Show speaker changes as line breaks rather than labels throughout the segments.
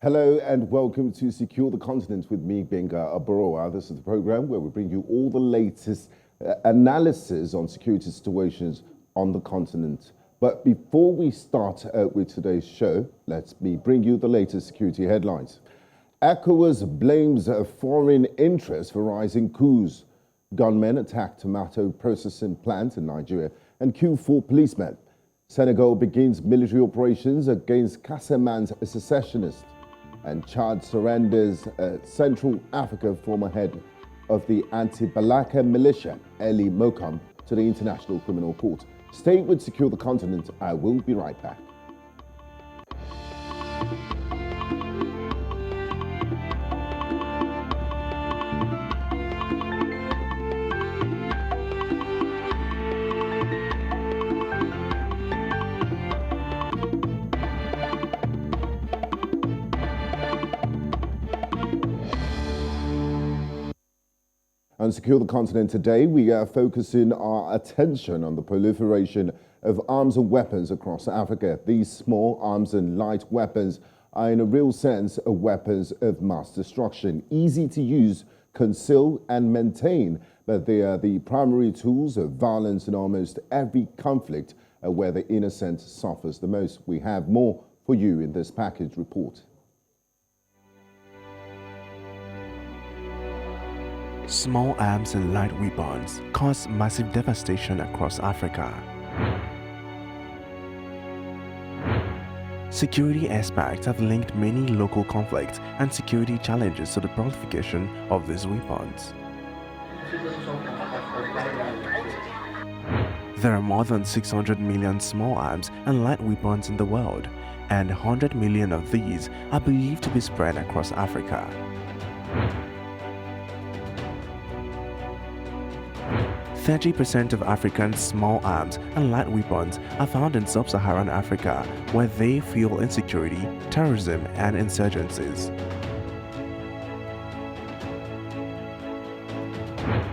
Hello and welcome to Secure the Continent with me, Gbenga Aborowa. This is the program where we bring you all the latest analysis on security situations on the continent. But before we start with today's show, let me bring you the latest security headlines. ECOWAS blames foreign interest for rising coups. Gunmen attack tomato processing plant in Nigeria and kill 4 policemen. Senegal begins military operations against Casaman's secessionists. And Chad surrenders Central Africa former head of the anti-Balaka militia, Eli Mokam, to the International Criminal Court. Stay with Secure the Continent. I will be right back. On Secure the Continent today, we are focusing our attention on the proliferation of arms and weapons across Africa. These small arms and light weapons are in a real sense weapons of mass destruction, easy to use, conceal and maintain, but they are the primary tools of violence in almost every conflict where the innocent suffers the most. We have more for you in this package report.
Small arms and light weapons cause massive devastation across Africa. Security aspects have linked many local conflicts and security challenges to the proliferation of these weapons. There are more than 600 million small arms and light weapons in the world, and 100 million of these are believed to be spread across Africa. 30% of African small arms and light weapons are found in sub-Saharan Africa, where they fuel insecurity, terrorism, and insurgencies.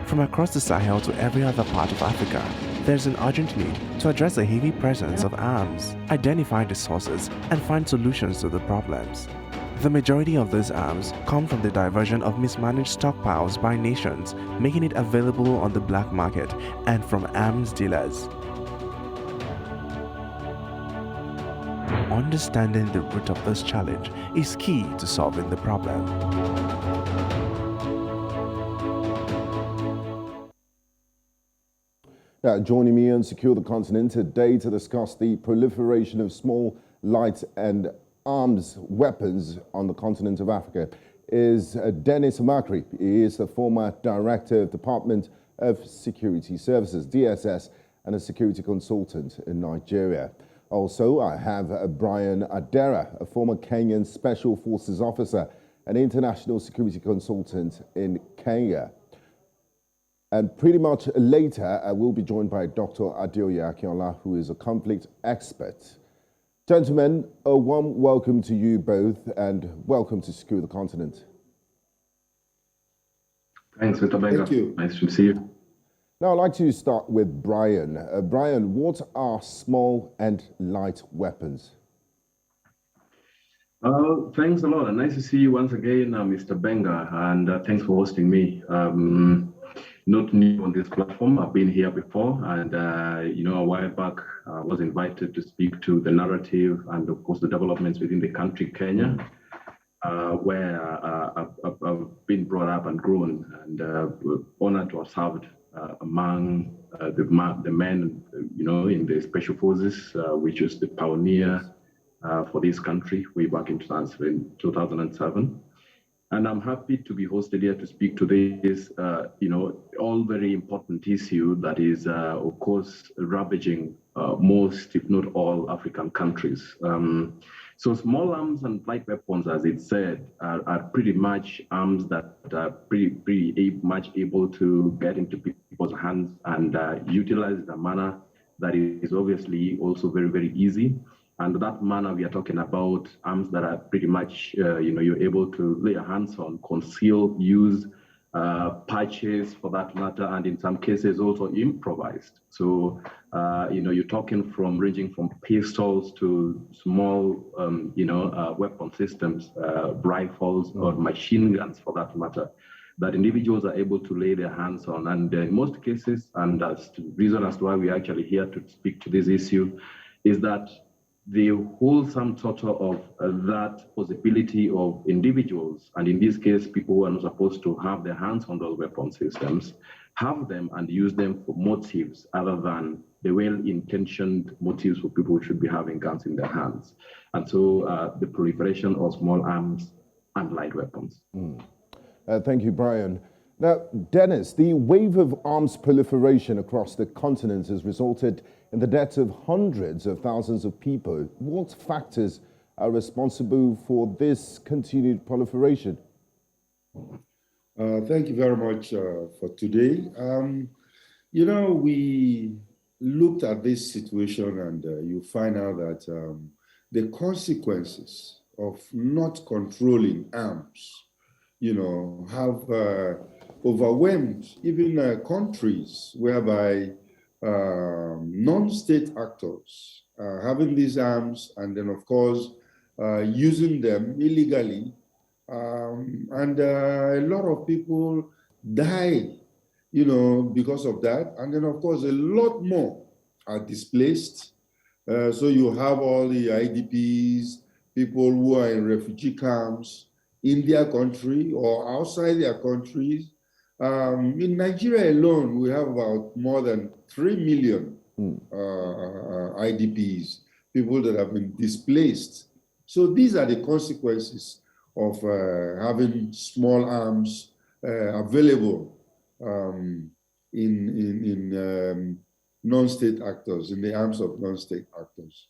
From across the Sahel to every other part of Africa, there's an urgent need to address a heavy presence of arms, identify the sources, and find solutions to the problems. The majority of these arms come from the diversion of mismanaged stockpiles by nations, making it available on the black market, and from arms dealers. Understanding the root of this challenge is key to solving the problem.
Now, joining me on Secure the Continent today to discuss the proliferation of small, light and arms weapons on the continent of Africa is Dennis Amachree. He is the former Director of Department of Security Services, DSS, and a security consultant in Nigeria. Also, I have Byron, Adera, a former Kenyan Special Forces officer and international security consultant in Kenya. And pretty much later, I will be joined by Dr. Adeoye Akinola, who is a conflict expert. Gentlemen, a warm welcome to you both and welcome to Secure the Continent.
Thanks, Mr. Gbenga.
Thank you.
Nice to see you.
Now, I'd like to start with Byron. Byron, what are small and light weapons?
Thanks a lot. And nice to see you once again, Mr. Gbenga, and thanks for hosting me. Not new on this platform. I've been here before, and a while back I was invited to speak to the narrative and, of course, the developments within the country, Kenya, where I've been brought up and grown, and honored to have served among the men, in the special forces, which was the pioneer for this country way back in 2007. And I'm happy to be hosted here to speak to this, all very important issue that is, of course, ravaging most, if not all, African countries. So small arms and light weapons, as it said, are pretty much arms that are pretty much able to get into people's hands and utilized in a manner that is obviously also very, very easy. And that manner we are talking about arms that are pretty much, you're able to lay your hands on, conceal, use, purchased for that matter, and in some cases also improvised. So, you're talking ranging from pistols to small, weapon systems, rifles or machine guns for that matter, that individuals are able to lay their hands on. And in most cases, and that's the reason as to why we're actually here to speak to this issue, is that the whole sum total of that possibility of individuals, and in this case, people who are not supposed to have their hands on those weapon systems, have them and use them for motives other than the well-intentioned motives for people who should be having guns in their hands. And so the proliferation of small arms and light weapons.
Thank you, Byron. Now, Dennis, the wave of arms proliferation across the continent has resulted in the deaths of hundreds of thousands of people. What factors are responsible for this continued proliferation?
Thank you very much for today. We looked at this situation and you find out that the consequences of not controlling arms, have overwhelmed even countries whereby non-state actors having these arms and then, of course, using them illegally. And a lot of people die, because of that. And then, of course, a lot more are displaced. So you have all the IDPs, people who are in refugee camps in their country or outside their countries. In Nigeria alone, we have about more than 3 million IDPs, people that have been displaced. So these are the consequences of having small arms available in non-state actors, in the arms of non-state actors.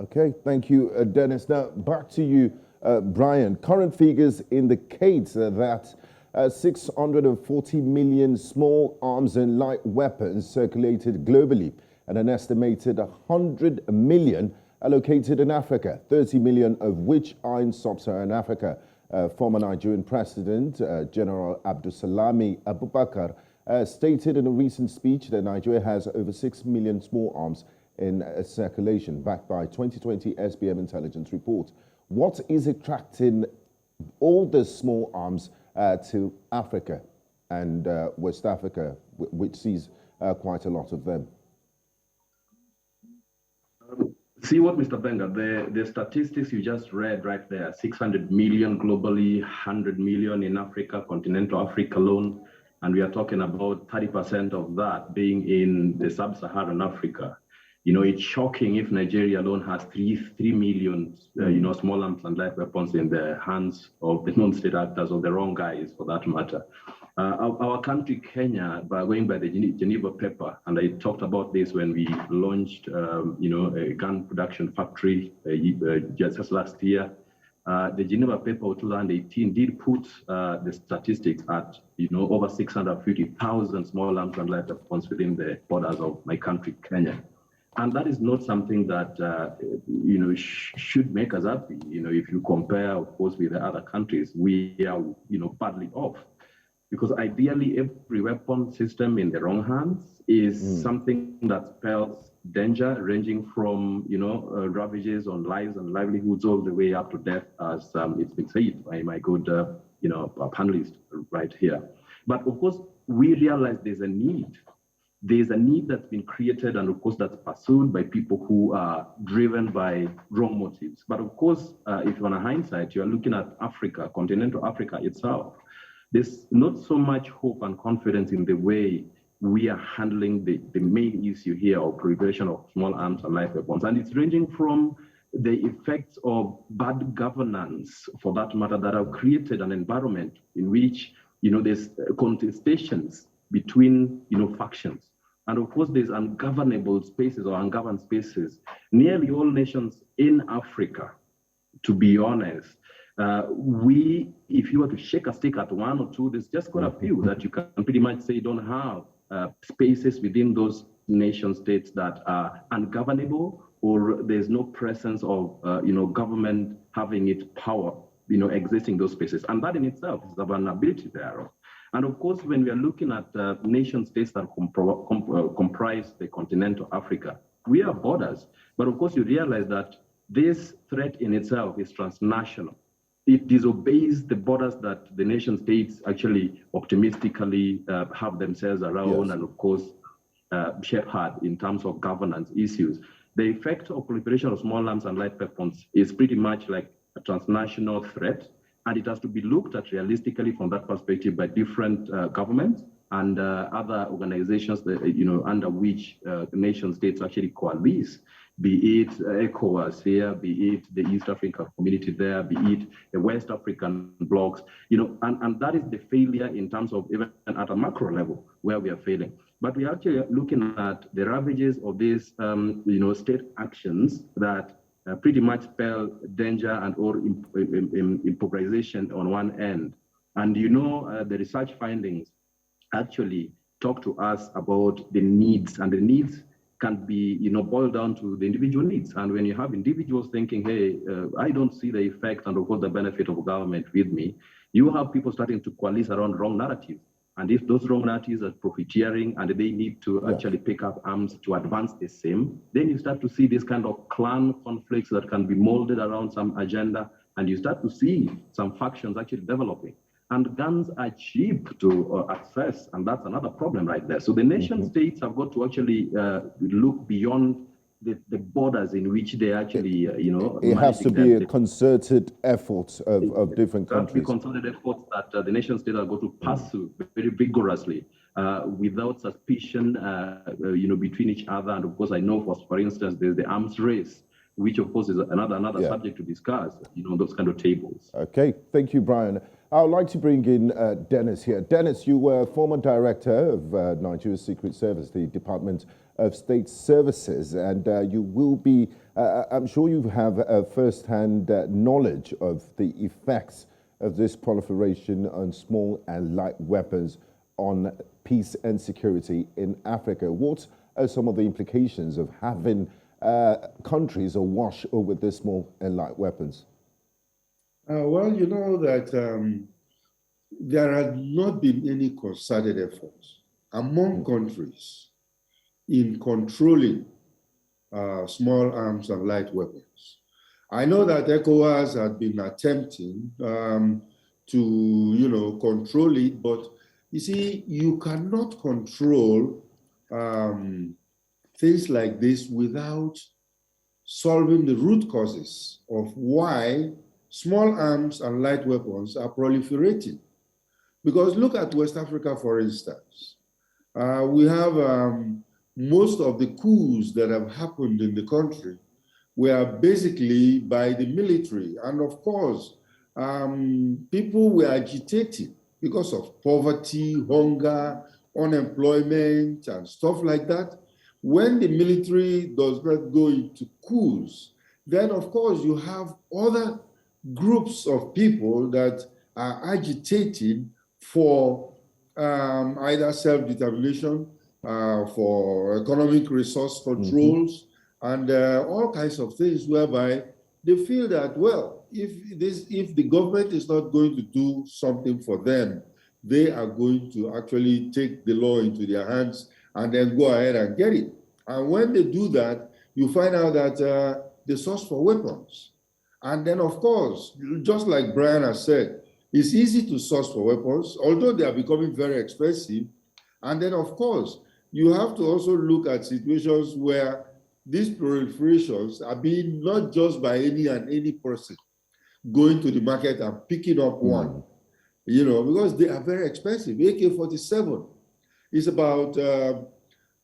Okay, thank you, Dennis. Now, back to you, Byron. Current figures indicate that 640 million small arms and light weapons circulated globally, and an estimated 100 million are located in Africa, 30 million of which are in sub-Saharan Africa. Former Nigerian President General Abdulsalami Abubakar stated in a recent speech that Nigeria has over 6 million small arms in circulation, backed by 2020 SBM intelligence report. What is attracting all the small arms to Africa and West Africa, which sees quite a lot of them?
See what, Mr. Gbenga, the statistics you just read right there, 600 million globally, 100 million in Africa, continental Africa alone, and we are talking about 30% of that being in the sub-Saharan Africa. It's shocking if Nigeria alone has 3 million, small arms and light weapons in the hands of the non-state actors or the wrong guys, for that matter. Our country, Kenya, going by the Geneva paper, and I talked about this when we launched, a gun production factory just last year. The Geneva paper of 2018 did put the statistics at, over 650,000 small arms and light weapons within the borders of my country, Kenya. And that is not something that, should make us happy. If you compare, of course, with the other countries, we are, badly off. Because ideally, every weapon system in the wrong hands is something that spells danger, ranging from, ravages on lives and livelihoods all the way up to death, as it's been said by my good, panelist right here. But of course, we realize there's a need. There's a need that's been created, and of course, that's pursued by people who are driven by wrong motives. But of course, if you're on a hindsight, you're looking at Africa, continental Africa itself. There's not so much hope and confidence in the way we are handling the main issue here of proliferation of small arms and light weapons. And it's ranging from the effects of bad governance, for that matter, that have created an environment in which, there's contestations between, factions. And of course, there's ungovernable spaces or ungoverned spaces. Nearly all nations in Africa, to be honest, if you were to shake a stick at one or two, there's just quite a few that you can pretty much say don't have spaces within those nation states that are ungovernable, or there's no presence of, government having its power, existing those spaces. And that in itself is a vulnerability thereof. And of course, when we are looking at nation states that comprise the continental Africa, we have borders. But of course, you realize that this threat in itself is transnational. It disobeys the borders that the nation states actually optimistically have themselves around, and of course, shepherd in terms of governance issues. The effect of proliferation of small arms and light weapons is pretty much like a transnational threat, and it has to be looked at realistically from that perspective by different governments and other organizations that, under which nation states actually coalesce, be it ECOWAS here, be it the East African community there, be it the West African blocs, and that is the failure in terms of even at a macro level where we are failing. But we are actually looking at the ravages of these, state actions that pretty much spell danger and or improvisation on one end. And the research findings actually talk to us about the needs, and the needs can be, boiled down to the individual needs. And when you have individuals thinking, hey, I don't see the effect and of course the benefit of government with me, you have people starting to coalesce around wrong narratives. And if those wrong narratives are profiteering and they need to actually pick up arms to advance the same, then you start to see this kind of clan conflicts that can be molded around some agenda, and you start to see some factions actually developing. And guns are cheap to access, and that's another problem right there. So the nation states have got to actually look beyond the borders in which they actually,
It has to be a concerted effort of different countries.
It has to be concerted efforts that the nation states are going to pursue very vigorously without suspicion, between each other. And of course, I know, for instance, there's the arms race, which of course is another subject to discuss, those kind of tables.
Okay, thank you, Brian. I would like to bring in Dennis here. Dennis, you were former director of Nigeria's Secret Service, the Department of State Services, and you will be, I'm sure you have first-hand knowledge of the effects of this proliferation on small and light weapons on peace and security in Africa. What are some of the implications of having countries awash with these small and light weapons?
Well, you know that there had not been any concerted efforts among countries in controlling small arms and light weapons. I know that ECOWAS had been attempting to, control it, but you see, you cannot control things like this without solving the root causes of why small arms and light weapons are proliferating. Because look at West Africa, for instance. We have most of the coups that have happened in the country were basically by the military. And of course, people were agitated because of poverty, hunger, unemployment, and stuff like that. When the military does not go into coups, then of course you have other groups of people that are agitating for either self-determination, for economic resource controls, and all kinds of things whereby they feel that, well, if the government is not going to do something for them, they are going to actually take the law into their hands and then go ahead and get it. And when they do that, you find out that they source for weapons. And then, of course, just like Brian has said, it's easy to source for weapons, although they are becoming very expensive. And then, of course, you have to also look at situations where these proliferations are being not just by any person going to the market and picking up one, because they are very expensive. AK-47 is about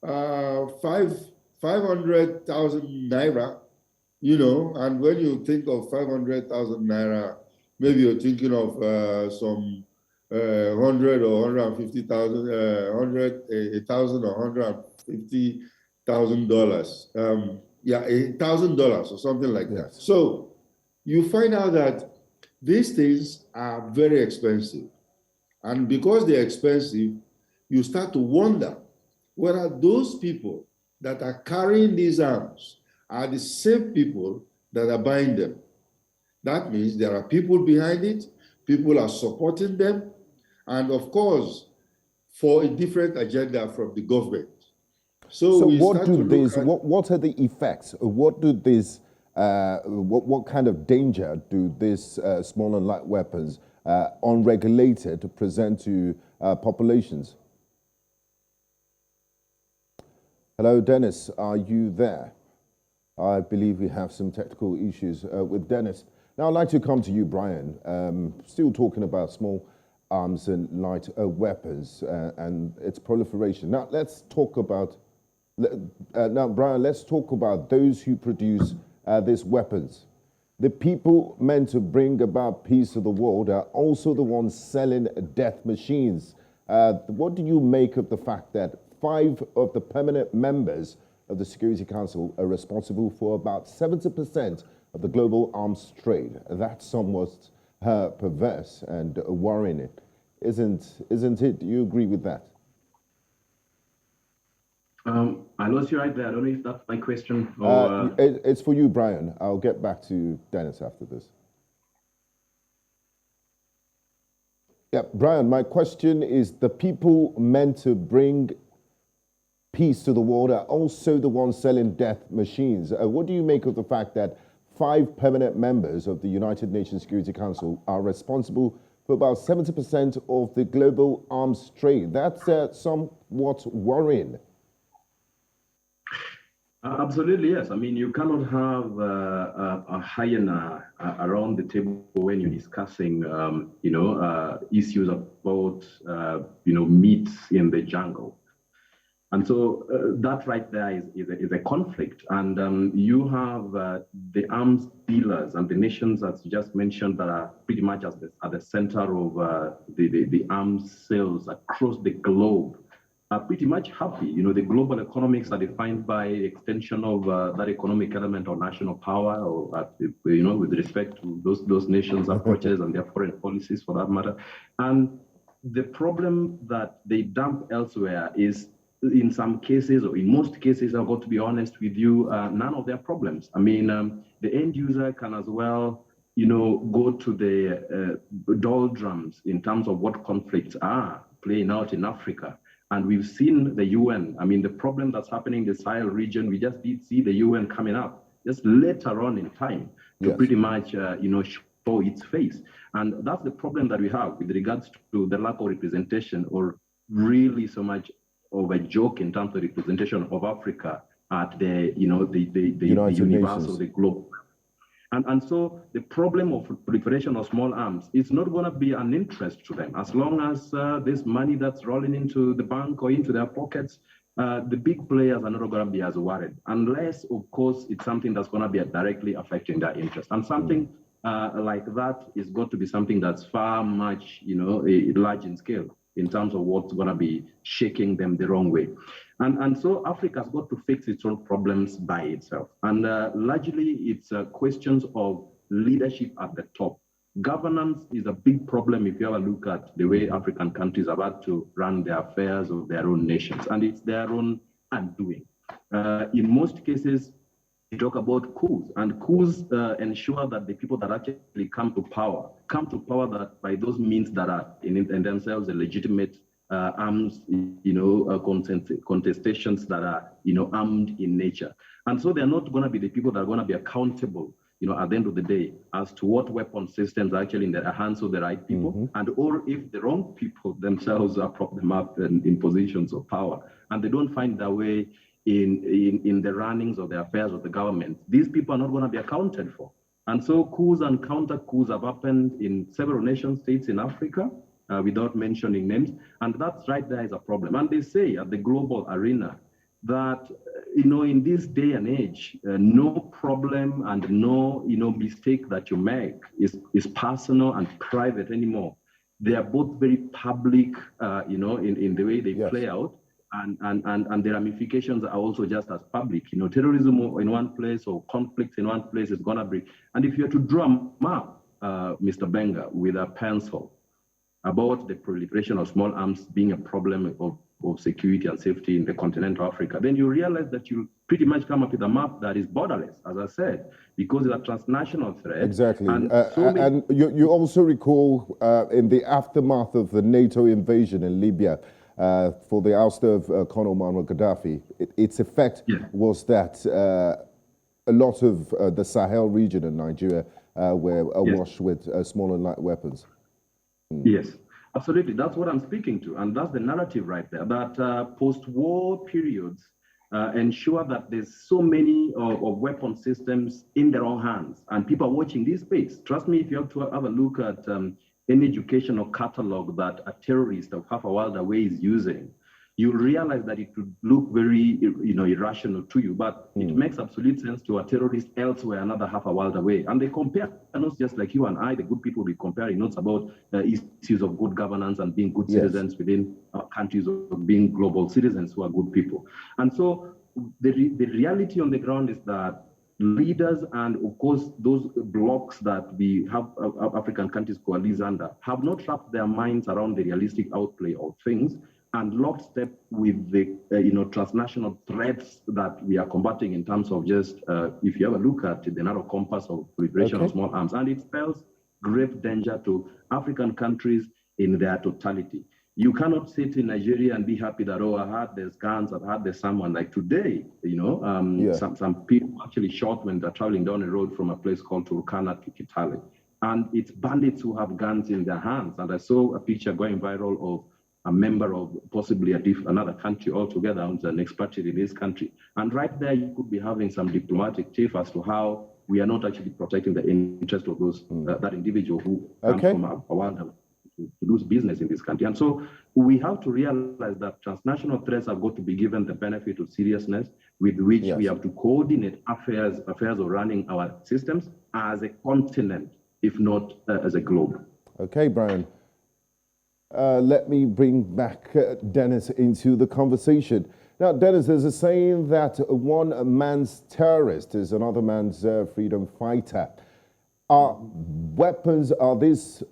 500,000 naira, and when you think of 500,000 naira, maybe you're thinking of some 100 or 150,000, $1,000 or $150,000. $1,000 or something like that. So you find out that these things are very expensive. And because they're expensive, you start to wonder whether those people that are carrying these arms are the same people that are buying them. That means there are people behind it, people are supporting them, and of course, for a different agenda from the government.
So what are the effects? What kind of danger do these small and light weapons, unregulated, present to populations? Hello, Dennis, are you there? I believe we have some technical issues with Dennis. Now I'd like to come to you, Brian. Still talking about small arms and light weapons and its proliferation. Now let's talk about Brian, let's talk about those who produce these weapons. The people meant to bring about peace to the world are also the ones selling death machines. What do you make of the fact that 5 of the permanent members of the Security Council are responsible for about 70% of the global arms trade? That's somewhat perverse and worrying, isn't it? Do you agree with that?
I lost you right there. I don't know if that's my question. Or,
it's for you, Brian. I'll get back to Dennis after this. Yeah, Brian, my question is, the people meant to bring peace to the world are also the ones selling death machines. What do you make of the fact that 5 permanent members of the United Nations Security Council are responsible for about 70% of the global arms trade? That's somewhat worrying.
Absolutely, yes. I mean, you cannot have a hyena around the table when you're discussing, issues about, meat in the jungle. And so that right there is a conflict. And you have the arms dealers and the nations, as you just mentioned, that are pretty much at the center of the arms sales across the globe, are pretty much happy. The global economics are defined by the extension of that economic element of national power, or with respect to those nations' approaches and their foreign policies, for that matter. And the problem that they dump elsewhere is, in some cases, or in most cases, I've got to be honest with you, none of their problems. I mean, the end user can as well, go to the doldrums in terms of what conflicts are playing out in Africa. And we've seen the UN. I mean, the problem that's happening in the Sahel region, we just did see the UN coming up just later on in time to pretty much, show its face. And that's the problem that we have with regards to the lack of representation, or really so much of a joke in terms of representation of Africa at the universe of the globe. And so the problem of proliferation of small arms is not going to be an interest to them, as long as this money that's rolling into the bank or into their pockets, the big players are not going to be as worried, unless, of course, it's something that's going to be directly affecting their interest. And something like that is going to be something that's far much, large in scale, in terms of what's going to be shaking them the wrong way. And so Africa's got to fix its own problems by itself. And largely, it's questions of leadership at the top. Governance is a big problem if you ever look at the way African countries are about to run the affairs of their own nations. And it's their own undoing. In most cases, we talk about coups, and coups ensure that the people that actually come to power that by those means that are in themselves a legitimate arms, contestations that are, armed in nature. And so they're not going to be the people that are going to be accountable, at the end of the day, as to what weapon systems are actually in the hands of the right people, and or if the wrong people themselves are prop them up in positions of power, and they don't find their way in the runnings of the affairs of the government. These people are not going to be accounted for. And so coups and counter coups have happened in several nation states in Africa, without mentioning names, and that's right there is a problem. And they say at the global arena that, in this day and age, no problem and no, mistake that you make is personal and private anymore. They are both very public, in the way they play out. And the ramifications are also just as public. Terrorism in one place or conflict in one place is going to be. And if you are to draw a map, Mr. Gbenga, with a pencil about the proliferation of small arms being a problem of of security and safety in the continental Africa, then you realize that you pretty much come up with a map that is borderless, as I said, because it's a transnational threat.
Exactly. And you also recall in the aftermath of the NATO invasion in Libya, for the ouster of Colonel Muammar Gaddafi, its effect was that a lot of the Sahel region in Nigeria were awash with small and light weapons.
Yes, absolutely. That's what I'm speaking to. And that's the narrative right there, that post-war periods ensure that there's so many of weapon systems in their own hands, and people are watching this space. Trust me, if you have to have a look at any educational catalog that a terrorist of half a world away is using, you realize that it could look very, irrational to you, but it makes absolute sense to a terrorist elsewhere, another half a world away. And they compare, not just like you and I, the good people will be comparing notes about issues of good governance and being good citizens within countries, of being global citizens who are good people. And so the reality on the ground is that leaders and, of course, those blocks that we have African countries coalesce under have not wrapped their minds around the realistic outplay of things and lockstep with the transnational threats that we are combating in terms of just, if you have a look at the narrow compass of proliferation of small arms, and it spells grave danger to African countries in their totality. You cannot sit in Nigeria and be happy that, oh, I had these guns, I've had this someone. Like today, some people actually shot when they're traveling down the road from a place called Turkana to Kitale. And it's bandits who have guns in their hands. And I saw a picture going viral of a member of possibly another country altogether, who's an expatriate in this country. And right there, you could be having some diplomatic tiff as to how we are not actually protecting the interest of those that individual who comes from a world to do business in this country. And so we have to realize that transnational threats have got to be given the benefit of seriousness with which we have to coordinate affairs of running our systems as a continent, if not as a globe.
Okay, Byron. Let me bring back Dennis into the conversation. Now, Dennis, there's a saying that one man's terrorist is another man's freedom fighter. Are these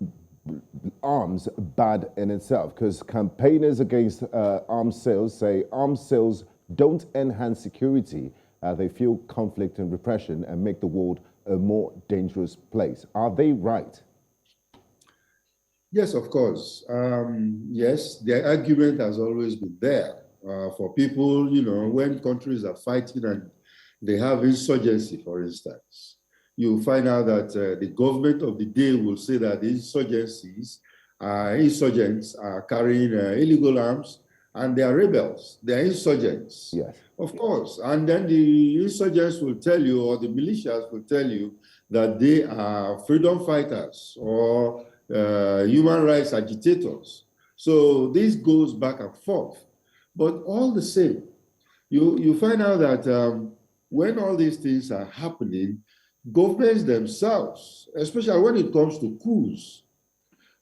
arms bad in itself? Because campaigners against arms sales say arms sales don't enhance security. They fuel conflict and repression and make the world a more dangerous place. Are they right?
Yes, of course. Yes, the argument has always been there for people, when countries are fighting and they have insurgency, for instance. You find out that the government of the day will say that the insurgents are carrying illegal arms and they are rebels, they are insurgents.
Yes.
Of course. And then the insurgents will tell you, or the militias will tell you, that they are freedom fighters or human rights agitators. So this goes back and forth. But all the same, you find out that when all these things are happening, governments themselves, especially when it comes to coups,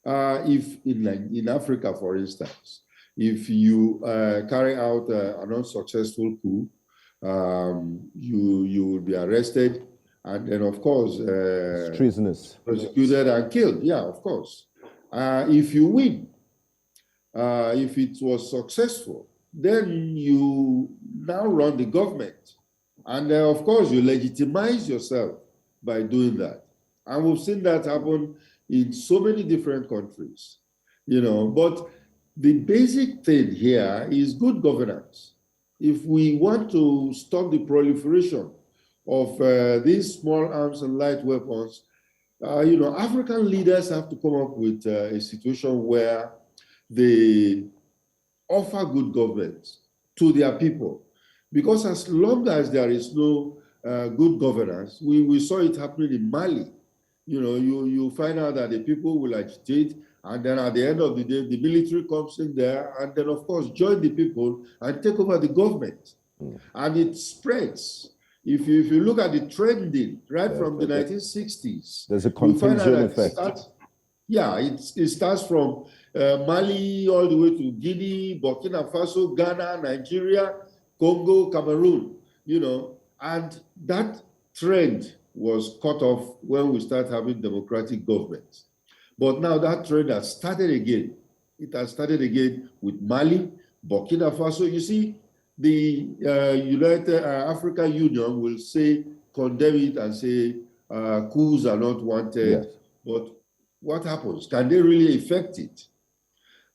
if in Africa, for instance, if you carry out an unsuccessful coup, you will be arrested and then, of course,
treasonous,
prosecuted and killed. Yeah, of course. If you win, if it was successful, then you now run the government. And of course, you legitimize yourself by doing that. And we've seen that happen in so many different countries, But the basic thing here is good governance. If we want to stop the proliferation of these small arms and light weapons, African leaders have to come up with a situation where they offer good governance to their people. Because as long as there is no good governance, we saw it happening in Mali. You find out that the people will agitate, and then at the end of the day, the military comes in there and then, of course, join the people and take over the government. And it spreads. If you look at the trending from the 1960s,
there's a contagion effect.
It starts from Mali all the way to Guinea, Burkina Faso, Ghana, Nigeria, Congo, Cameroon, and that trend was cut off when we start having democratic governments. But now that trend has started again. It has started again with Mali, Burkina Faso. You see, the United African Union will say, condemn it and say coups are not wanted.
Yes.
But what happens? Can they really effect it?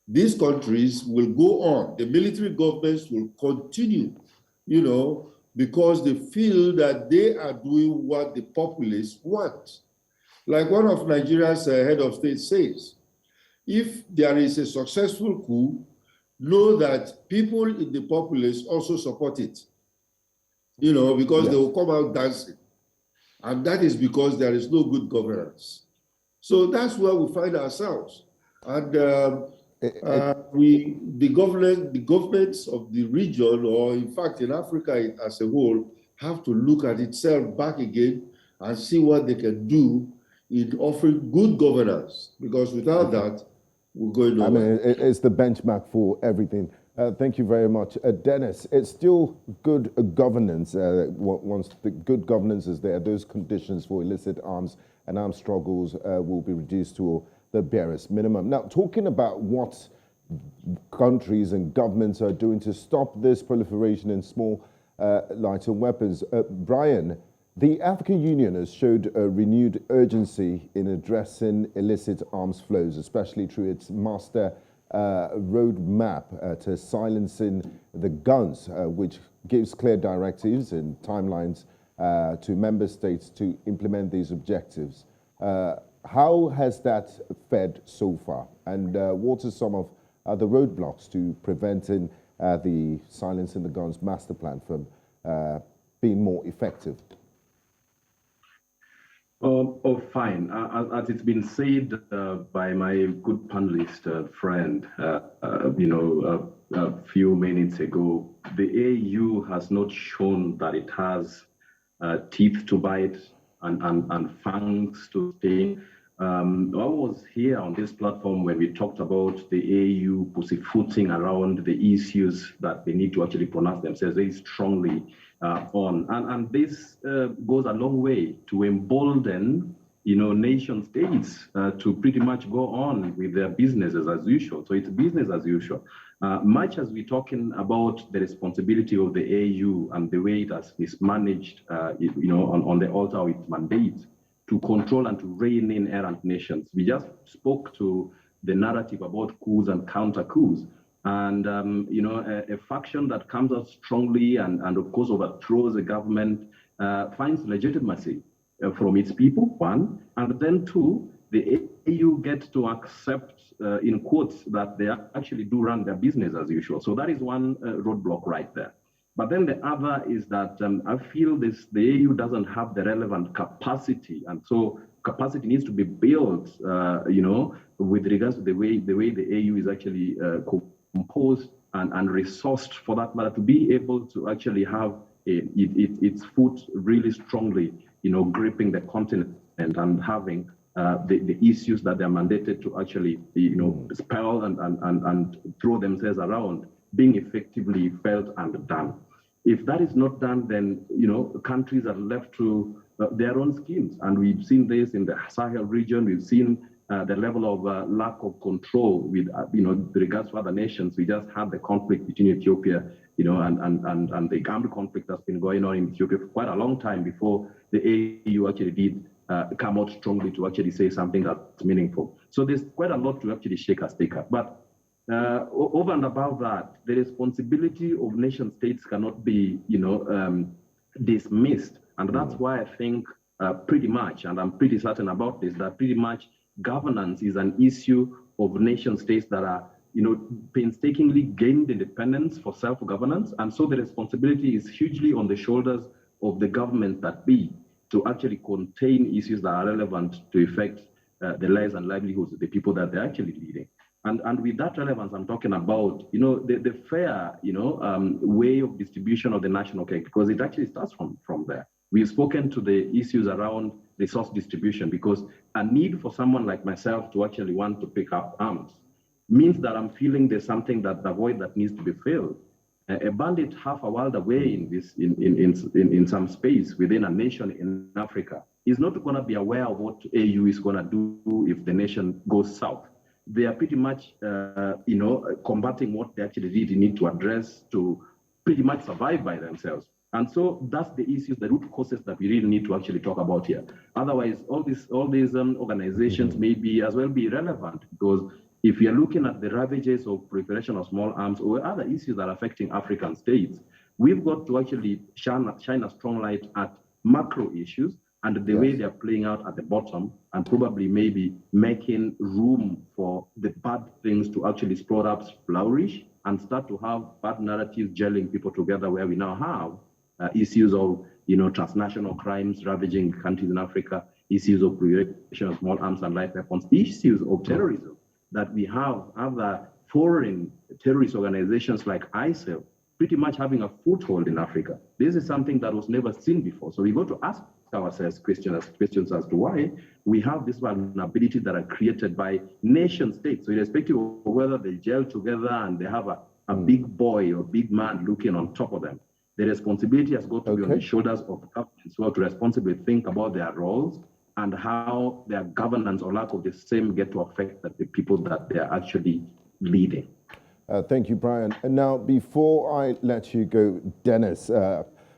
These countries will go on. The military governments will continue, because they feel that they are doing what the populace want. Like one of Nigeria's head of state says, if there is a successful coup, know that people in the populace also support it, because they will come out dancing. And that is because there is no good governance. So that's where we find ourselves. And the governments of the region, or in fact in Africa as a whole, have to look at itself back again and see what they can do in offering good governance, because without that, we're going nowhere.
I mean, it's the benchmark for everything. Thank you very much. Dennis, it's still good governance. Once the good governance is there, those conditions for illicit arms and armed struggles will be reduced to the barest minimum. Now, talking about what countries and governments are doing to stop this proliferation in small lighter weapons, Byron, the African Union has showed a renewed urgency in addressing illicit arms flows, especially through its master roadmap to silencing the guns, which gives clear directives and timelines to member states to implement these objectives. How has that fared so far? And what are some of the roadblocks to preventing the silencing the guns master plan from being more effective?
Fine. As it's been said by my good panelist friend, a few minutes ago, the AU has not shown that it has teeth to bite and fangs to sting. I was here on this platform when we talked about the AU pussyfooting around the issues that they need to actually pronounce themselves very strongly on. And this goes a long way to embolden, nation states to pretty much go on with their businesses as usual. So it's business as usual. Much as we're talking about the responsibility of the AU and the way it has mismanaged, on the altar of its mandate to control and to rein in errant nations. We just spoke to the narrative about coups and counter coups. And, a faction that comes out strongly and of course overthrows the government finds legitimacy from its people, one, and then two, the AU gets to accept, in quotes, that they actually do run their business as usual. So that is one roadblock right there. But then the other is that I feel the AU doesn't have the relevant capacity, and so capacity needs to be built, with regards to the way the AU is actually composed and resourced, for that matter, to be able to actually have its foot really strongly, gripping the continent and having the issues that they're mandated to actually, spell and throw themselves around, being effectively felt and done. If that is not done, then, countries are left to their own schemes. And we've seen this in the Sahel region. We've seen the level of lack of control with, with regards to other nations. We just had the conflict between Ethiopia, and the armed conflict that's been going on in Ethiopia for quite a long time before the AU actually did come out strongly to actually say something that's meaningful. So there's quite a lot to actually shake a stick at. But over and above that, the responsibility of nation states cannot be, dismissed. And that's why I think pretty much, and I'm pretty certain about this, that pretty much governance is an issue of nation states that are, painstakingly gained independence for self-governance. And so the responsibility is hugely on the shoulders of the government that be to actually contain issues that are relevant to affect the lives and livelihoods of the people that they're actually leading. And with that relevance, I'm talking about, the fair, way of distribution of the national cake, because it actually starts from there. We've spoken to the issues around resource distribution, because a need for someone like myself to actually want to pick up arms means that I'm feeling there's something that the void that needs to be filled. A bandit half a world away in some space within a nation in Africa is not going to be aware of what AU is going to do if the nation goes south. they are pretty much, combating what they actually really need to address to pretty much survive by themselves. And so that's the issues, the root causes that we really need to actually talk about here. Otherwise, all these organizations may be as well be irrelevant, because if we are looking at the ravages of proliferation of small arms or other issues that are affecting African states, we've got to actually shine a strong light at macro issues and the way they are playing out at the bottom, and probably maybe making room for the bad things to actually sprout up, flourish, and start to have bad narratives gelling people together, where we now have issues of transnational crimes ravaging countries in Africa, issues of proliferation of small arms and light weapons, issues of terrorism, that we have other foreign terrorist organizations like ISIL pretty much having a foothold in Africa. This is something that was never seen before. So we got to ask ourselves questions as to why we have this vulnerability that are created by nation states. So irrespective of whether they gel together and they have a big boy or big man looking on top of them, the responsibility has got to be on the shoulders of governments who have to responsibly think about their roles and how their governance or lack of the same get to affect the people that they are actually leading.
Thank you, Brian. And now, before I let you go, Dennis,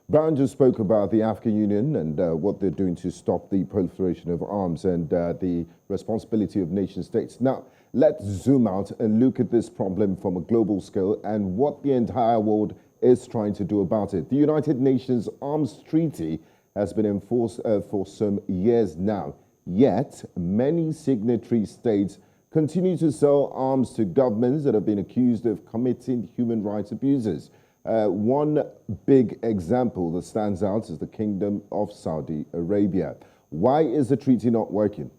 Brian just spoke about the African Union and what they're doing to stop the proliferation of arms and the responsibility of nation states. Now, let's zoom out and look at this problem from a global scale and what the entire world is trying to do about it. The United Nations Arms Treaty has been enforced for some years now, yet many signatory states continue to sell arms to governments that have been accused of committing human rights abuses. One big example that stands out is the Kingdom of Saudi Arabia. Why is the treaty not working?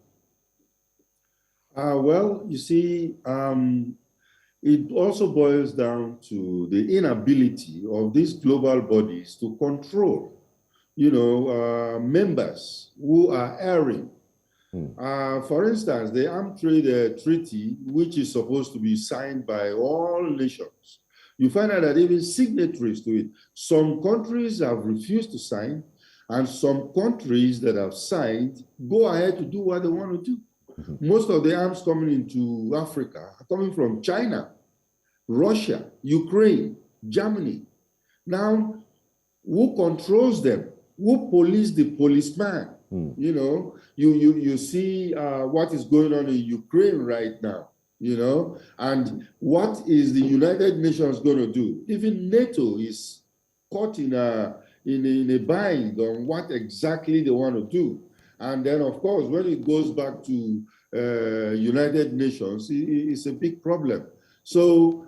Well, you see, it also boils down to the inability of these global bodies to control, members who are erring. For instance, the Arms Trade Treaty, which is supposed to be signed by all nations, you find out that even signatories to it, some countries have refused to sign, and some countries that have signed go ahead to do what they want to do. Most of the arms coming into Africa are coming from China, Russia, Ukraine, Germany. Now, who controls them? Who police the policeman? You see what is going on in Ukraine right now, and what is the United Nations going to do? Even NATO is caught in a bind on what exactly they want to do. And then, of course, when it goes back to United Nations, it's a big problem. So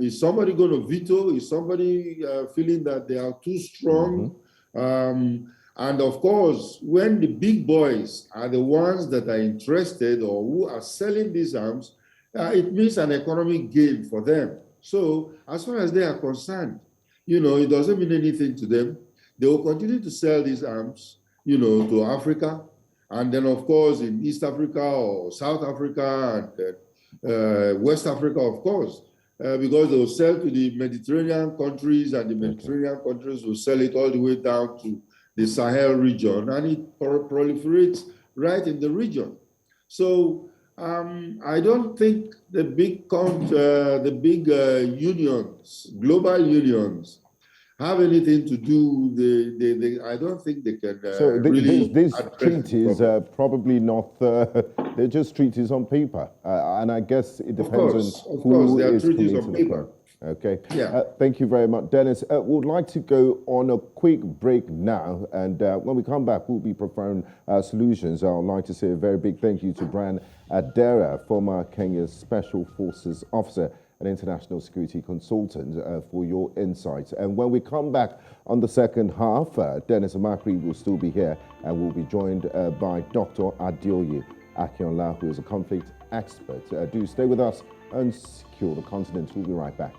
is somebody going to veto? Is somebody feeling that they are too strong? And of course, when the big boys are the ones that are interested or who are selling these arms, it means an economic gain for them. So as far as they are concerned, it doesn't mean anything to them. They will continue to sell these arms, to Africa. And then, of course, in East Africa or South Africa and West Africa, of course, because they will sell to the Mediterranean countries, and the Mediterranean countries will sell it all the way down to the Sahel region, and it proliferates right in the region. So I don't think the big unions, global unions, have anything to do. I don't think they can
so
really.
These treaties are probably not. They're just treaties on paper, and I guess it depends on who is coming to the club. Okay.
Yeah.
Thank you very much, Dennis. We'd like to go on a quick break now, and when we come back, we'll be preparing solutions. I'd like to say a very big thank you to Brian Adera, former Kenya's Special Forces Officer and international security consultant, for your insights. And when we come back on the second half, Dennis Amachree will still be here, and we'll be joined by Dr. Adeoye Akinola, who is a conflict expert. Do stay with us and secure the continent. We'll be right back.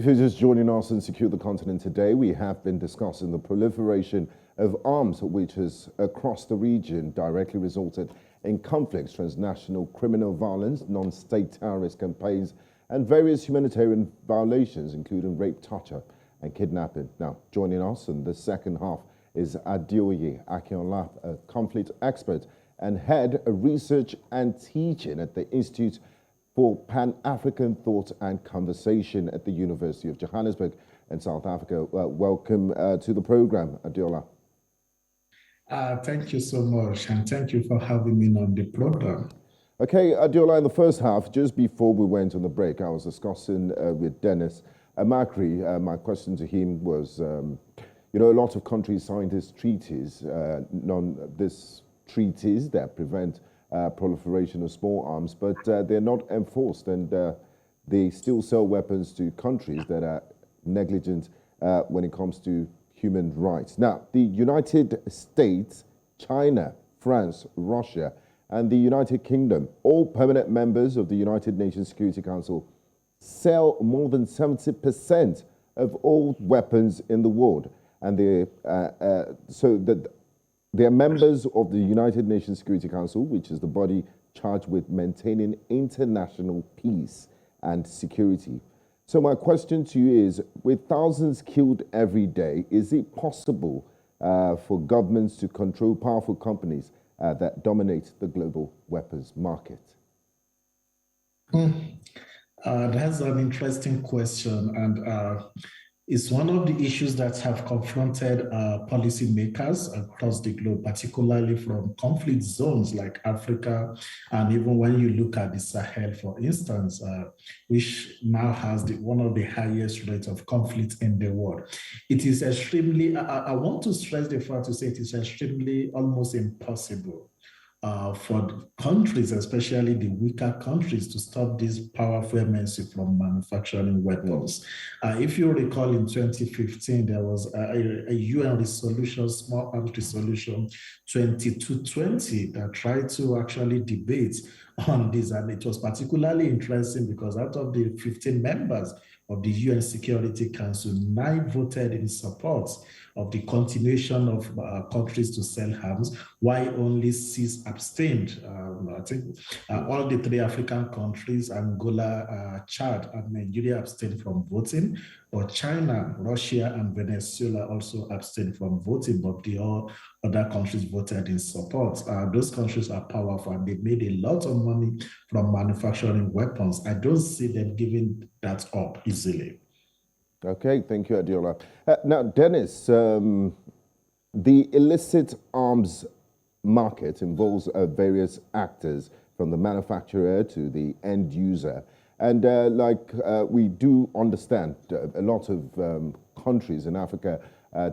If you're just joining us on Secure the Continent today, we have been discussing the proliferation of arms which has, across the region, directly resulted in conflicts, transnational criminal violence, non-state terrorist campaigns, and various humanitarian violations, including rape, torture, and kidnapping. Now, joining us in the second half is Adeoye Akinola, a conflict expert and head of research and teaching at the Institute for Pan-African Thought and Conversation at the University of Johannesburg in South Africa. Welcome to the program, Adeoye.
Thank you so much, and thank you for having me on the program.
Okay, Adeoye, in the first half, just before we went on the break, I was discussing with Dennis Amachree. My question to him was, you know, a lot of countries signed these treaties, these treaties that prevent proliferation of small arms, but they're not enforced, and they still sell weapons to countries that are negligent when it comes to human rights. Now, the United States, China, France, Russia, and the United Kingdom, all permanent members of the United Nations Security Council, sell more than 70% of all weapons in the world. And they are members of the United Nations Security Council, which is the body charged with maintaining international peace and security. So my question to you is, with thousands killed every day, is it possible for governments to control powerful companies that dominate the global weapons market?
That's an interesting question, and it's one of the issues that have confronted policymakers across the globe, particularly from conflict zones like Africa, and even when you look at the Sahel, for instance, which now has one of the highest rates of conflict in the world. It is extremely, I want to stress the fact to say it is extremely almost impossible for countries, especially the weaker countries, to stop this powerful MNC from manufacturing weapons. If you recall, in 2015, there was a UN resolution, Small Arms Resolution 2220, that tried to actually debate on this. And it was particularly interesting because out of the 15 members of the UN Security Council, 9 voted in support of the continuation of countries to sell arms, while only 6 abstained. I think all the 3 African countries, Angola, Chad, and Nigeria, abstained from voting, but China, Russia, and Venezuela also abstained from voting, but the all other countries voted in support. Those countries are powerful, and they made a lot of money from manufacturing weapons. I don't see them giving that up easily.
Okay, thank you, Adeoye. Now, Dennis, the illicit arms market involves various actors, from the manufacturer to the end user. And we do understand, a lot of countries in Africa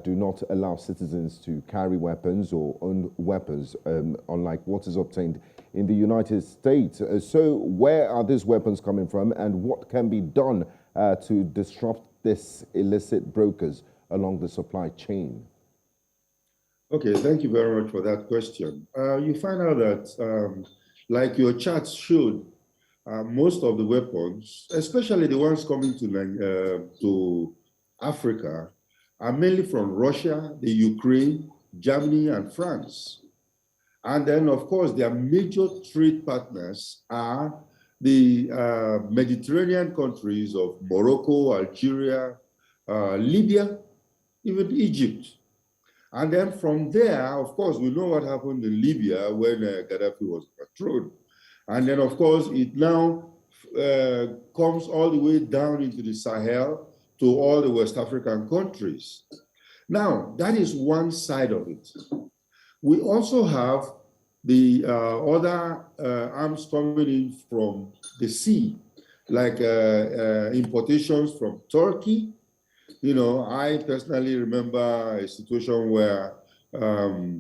do not allow citizens to carry weapons or own weapons, unlike what is obtained in the United States. So where are these weapons coming from, and what can be done to disrupt this illicit brokers along the supply chain?
Okay, thank you very much for that question. You find out that, like your charts showed, most of the weapons, especially the ones coming to Africa, are mainly from Russia, the Ukraine, Germany, and France. And then, of course, their major trade partners are the Mediterranean countries of Morocco, Algeria, Libya, even Egypt. And then from there, of course, we know what happened in Libya when Gaddafi was overthrown. And then, of course, it now comes all the way down into the Sahel to all the West African countries. Now, that is one side of it. We also have the other arms coming in from the sea, like importations from Turkey. You know, I personally remember a situation where a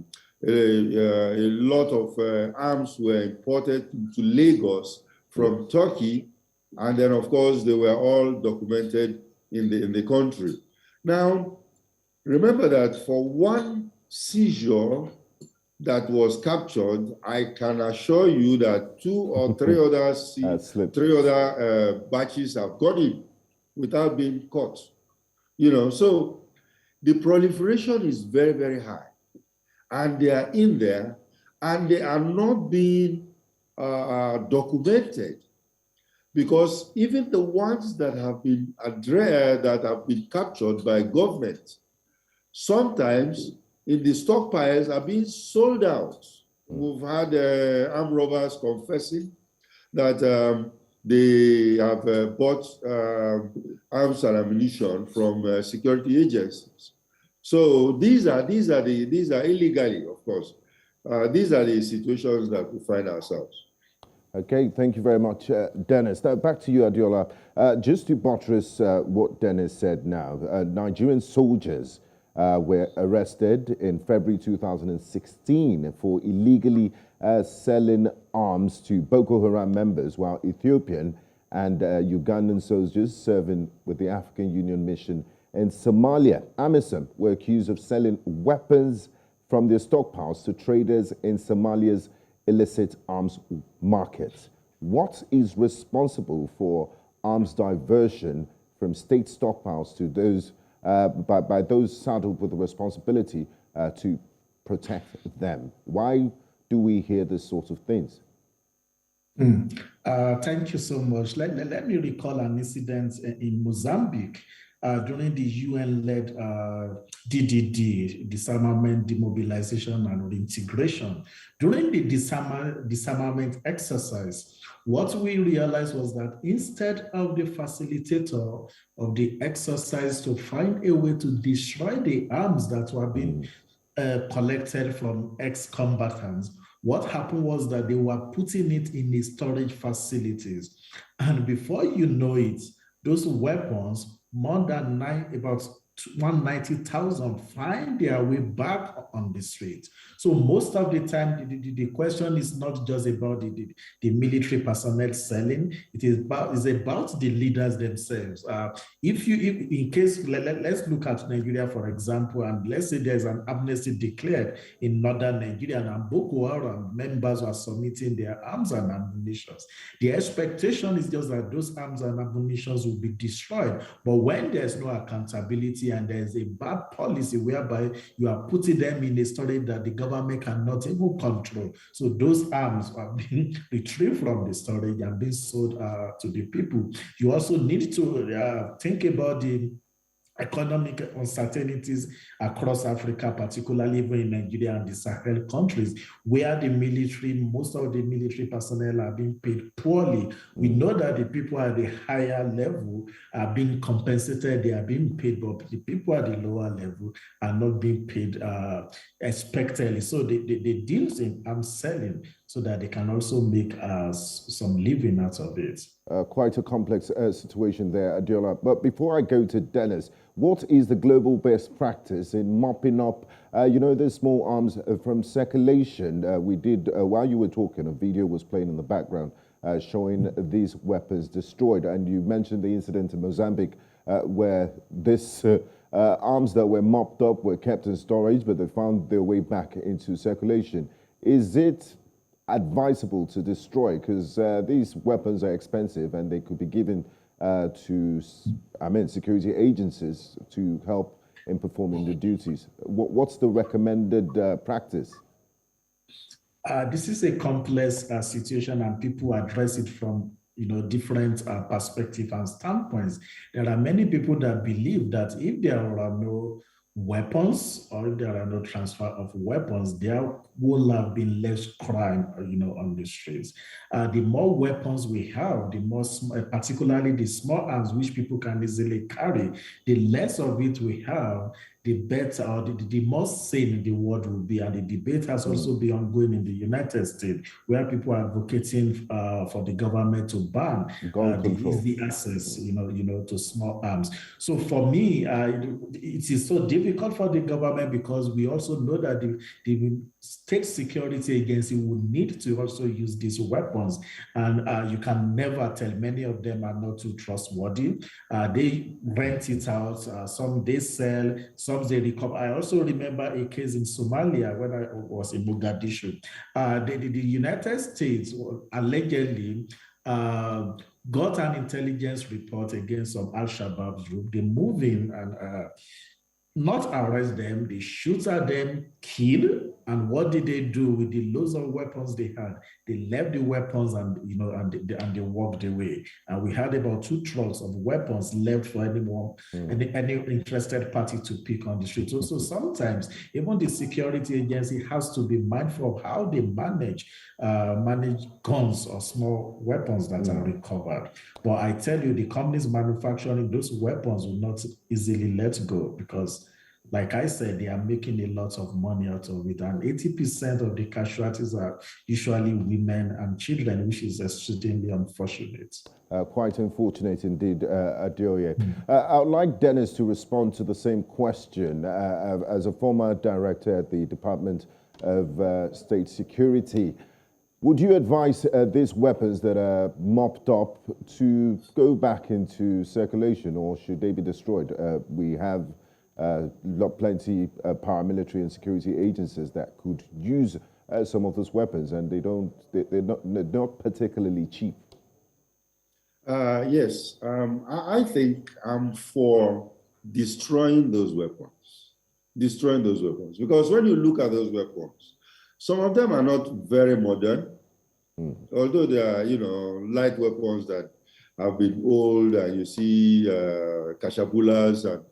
lot of arms were imported to Lagos from Turkey, and then, of course, they were all documented in the country. Now, remember that for one seizure that was captured, I can assure you that 2 or 3 other batches have gone in. without being caught. So the proliferation is very, very high. And they are in there, and they are not being documented, because even the ones that have been captured by government, sometimes in the stockpiles are being sold out. We've had armed robbers confessing that they have bought arms and ammunition from security agencies. So these are illegally, of course. These are the situations that we find ourselves.
Okay, thank you very much, Dennis. Now, back to you, Adeoye. Just to buttress what Dennis said now, Nigerian soldiers were arrested in February 2016 for illegally selling arms to Boko Haram members, while Ethiopian and Ugandan soldiers serving with the African Union mission in Somalia, ACISMP, were accused of selling weapons from their stockpiles to traders in Somalia's illicit arms market. What is responsible for arms diversion from state stockpiles to those by those saddled with the responsibility to protect them? Why do we hear this sort of things?
Thank you so much. Let me recall an incident in Mozambique during the UN-led DDD, disarmament, demobilization, and reintegration. During the disarmament exercise, what we realized was that instead of the facilitator of the exercise to find a way to destroy the arms that were being collected from ex-combatants, what happened was that they were putting it in the storage facilities. And before you know it, those weapons, more than about 190,000, find their way back on the street. So most of the time, the question is not just about the military personnel selling, it is about the leaders themselves. In case, let's look at Nigeria, for example, and let's say there's an amnesty declared in northern Nigeria and Boko Haram members are submitting their arms and ammunition. The expectation is just that those arms and ammunition will be destroyed. But when there's no accountability and there's a bad policy whereby you are putting them in a storage that the government cannot even control, so those arms are being retrieved from the storage and being sold to the people. You also need to think about the economic uncertainties across Africa, particularly even in Nigeria and the Sahel countries, where the military, most of the military personnel are being paid poorly. We know that the people at the higher level are being compensated, they are being paid, but the people at the lower level are not being paid expectedly. So they deal in arms selling so that they can also make some living out of it.
Quite a complex situation there, Adeoye. But before I go to Dennis, what is the global best practice in mopping up, the small arms from circulation? We did, while you were talking, a video was playing in the background showing these weapons destroyed. And you mentioned the incident in Mozambique where this arms that were mopped up were kept in storage, but they found their way back into circulation. Is it advisable to destroy, because these weapons are expensive and they could be given to security agencies to help in performing the duties? What's the recommended practice?
This is a complex situation, and people address it from different perspectives and standpoints. There are many people that believe that if there are no weapons, or if there are no transfer of weapons, there will have been less crime, on the streets. The more weapons we have, the more, particularly the small arms which people can easily carry, the less of it we have, the better, or the more sane the world will be. And the debate has also been ongoing in the United States, where people are advocating for the government to ban the easy access, to small arms. So for me, it is so difficult for the government, because we also know that the state security agency will need to also use these weapons. And you can never tell, many of them are not too trustworthy. They rent it out, some they sell, some they recover. I also remember a case in Somalia when I was in Mogadishu. The United States allegedly got an intelligence report against some Al-Shabaab group. They move in and not arrest them, they shoot at them, kill. And what did they do with the loads of weapons they had? They left the weapons and they walked away. And we had about 2 trucks of weapons left for anyone, any interested party to pick on the street. So sometimes even the security agency has to be mindful of how they manage guns or small weapons that are recovered. But I tell you, the companies manufacturing those weapons will not easily let go because, like I said, they are making a lot of money out of it. And 80% of the casualties are usually women and children, which is extremely unfortunate.
Quite unfortunate indeed, Adeoye. I would like Dennis to respond to the same question. As a former director at the Department of State Security, would you advise these weapons that are mopped up to go back into circulation, or should they be destroyed? We have plenty paramilitary and security agencies that could use some of those weapons, and they're not particularly cheap.
Yes, I think I'm for destroying those weapons. Because when you look at those weapons, some of them are not very modern, although they are, light weapons that have been old, and you see kashabulas and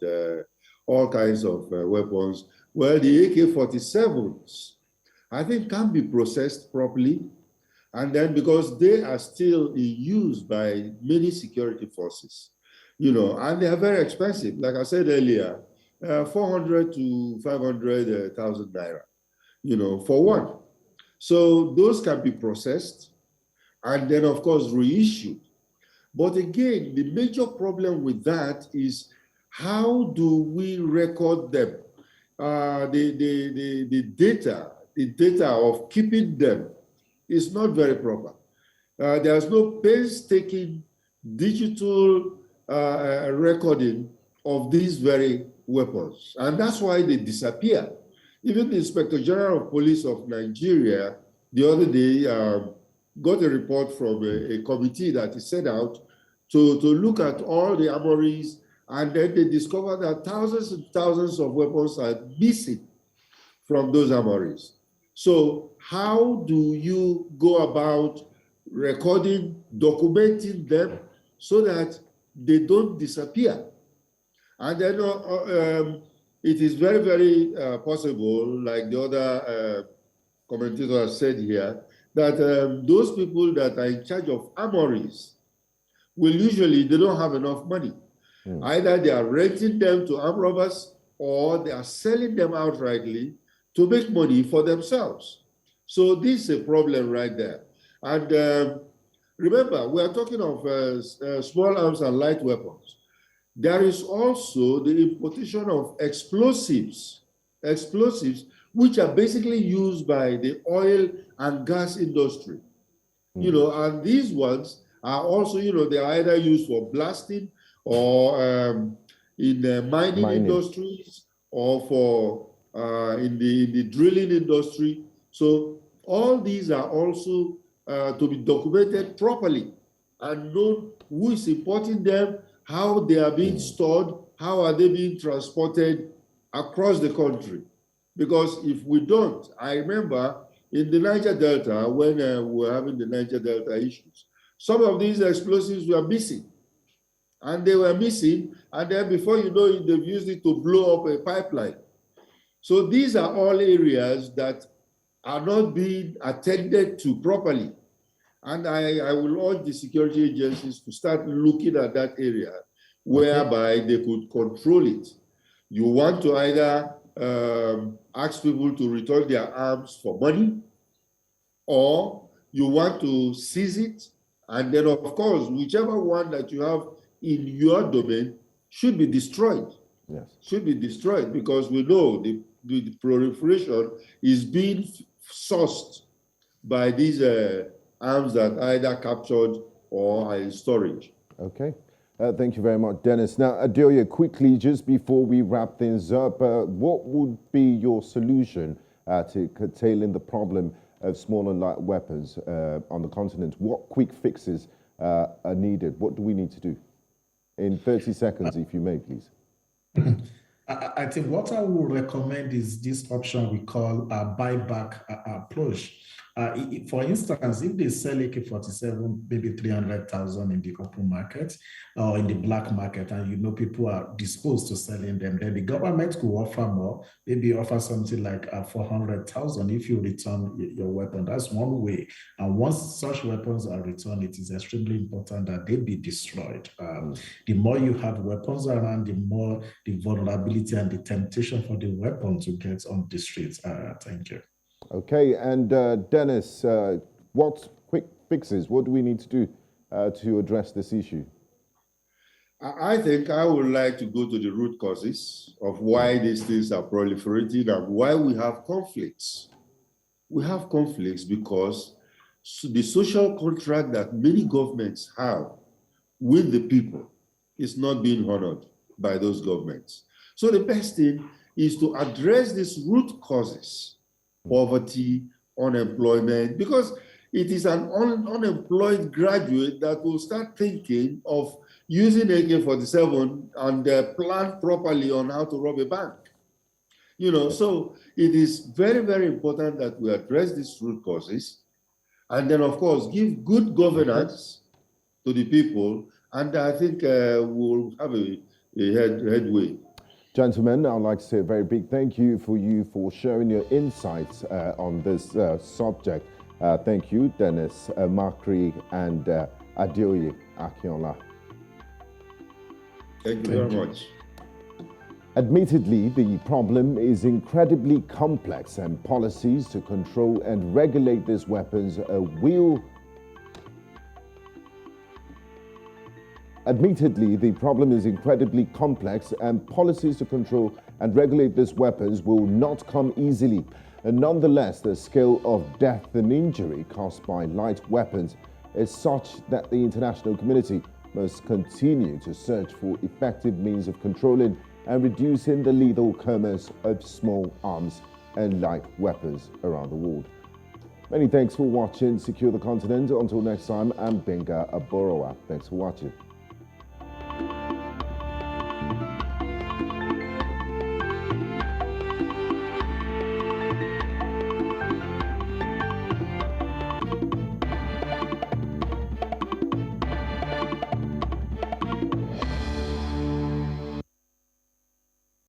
all kinds of weapons. Well, the AK-47s, I think, can be processed properly. And then because they are still in use by many security forces, and they are very expensive. Like I said earlier, 400 to 500,000 naira, for one. So those can be processed and then, of course, reissued. But again, the major problem with that is, how do we record them? The data of keeping them is not very proper. There's no painstaking digital recording of these very weapons. And that's why they disappear. Even the Inspector General of Police of Nigeria the other day got a report from a committee that is set out to look at all the armories, and then they discovered that thousands and thousands of weapons are missing from those armories. So how do you go about recording, documenting them so that they don't disappear? And then it is very, very possible, like the other commentator has said here, that those people that are in charge of armories will they don't have enough money. Either they are renting them to armed robbers, or they are selling them outrightly to make money for themselves. So this is a problem right there. And remember, we are talking of small arms and light weapons. There is also the importation of explosives, which are basically used by the oil and gas industry. And these ones are also, they are either used for blasting or in the mining industries, or for in the drilling industry. So all these are also to be documented properly and known who is importing them, how they are being stored, how are they being transported across the country. Because if we don't, I remember in the Niger Delta, when we were having the Niger Delta issues, some of these explosives were missing. And they were missing, and then before you know it, they've used it to blow up a pipeline. So these are all areas that are not being attended to properly. And I will urge the security agencies to start looking at that area whereby they could control it. You want to either ask people to return their arms for money, or you want to seize it, and then, of course, whichever one that you have in your domain should be destroyed.
Yes.
Should be destroyed, because we know the proliferation is being sourced by these arms that are either captured or are in storage.
Okay. Thank you very much, Dennis. Now, Adeoye, quickly, just before we wrap things up, what would be your solution to curtailing the problem of small and light weapons on the continent? What quick fixes are needed? What do we need to do? In 30 seconds, if you may, please.
I think what I would recommend is this option we call a buyback approach. For instance, if they sell AK-47, maybe 300,000 in the open market or in the black market, and you know people are disposed to selling them, then the government could offer more, maybe offer something like 400,000 if you return your weapon. That's one way. And once such weapons are returned, it is extremely important that they be destroyed. The more you have weapons around, the more the vulnerability and the temptation for the weapon to get on the streets. Thank you.
Okay, and Dennis, what quick fixes, what do we need to do to address this issue?
I think I would like to go to the root causes of why these things are proliferating and why we have conflicts. We have conflicts because the social contract that many governments have with the people is not being honored by those governments. So the best thing is to address these root causes: poverty, unemployment, because it is an unemployed graduate that will start thinking of using AK-47 and plan properly on how to rob a bank. You know, so it is very, very important that we address these root causes and then, of course, give good governance to the people, and I think we'll have a headway.
Gentlemen, I'd like to say a very big thank you for sharing your insights on this subject. Thank you, Dennis, Amachree, and Adeoye Akinola.
Thank you very much.
Admittedly, the problem is incredibly complex, and policies to control and regulate these weapons will Admittedly, the problem is incredibly complex, and policies to control and regulate these weapons will not come easily. And nonetheless, the scale of death and injury caused by light weapons is such that the international community must continue to search for effective means of controlling and reducing the lethal commerce of small arms and light weapons around the world. Many thanks for watching Secure the Continent. Until next time, I'm Gbenga Aborowa. Thanks for watching.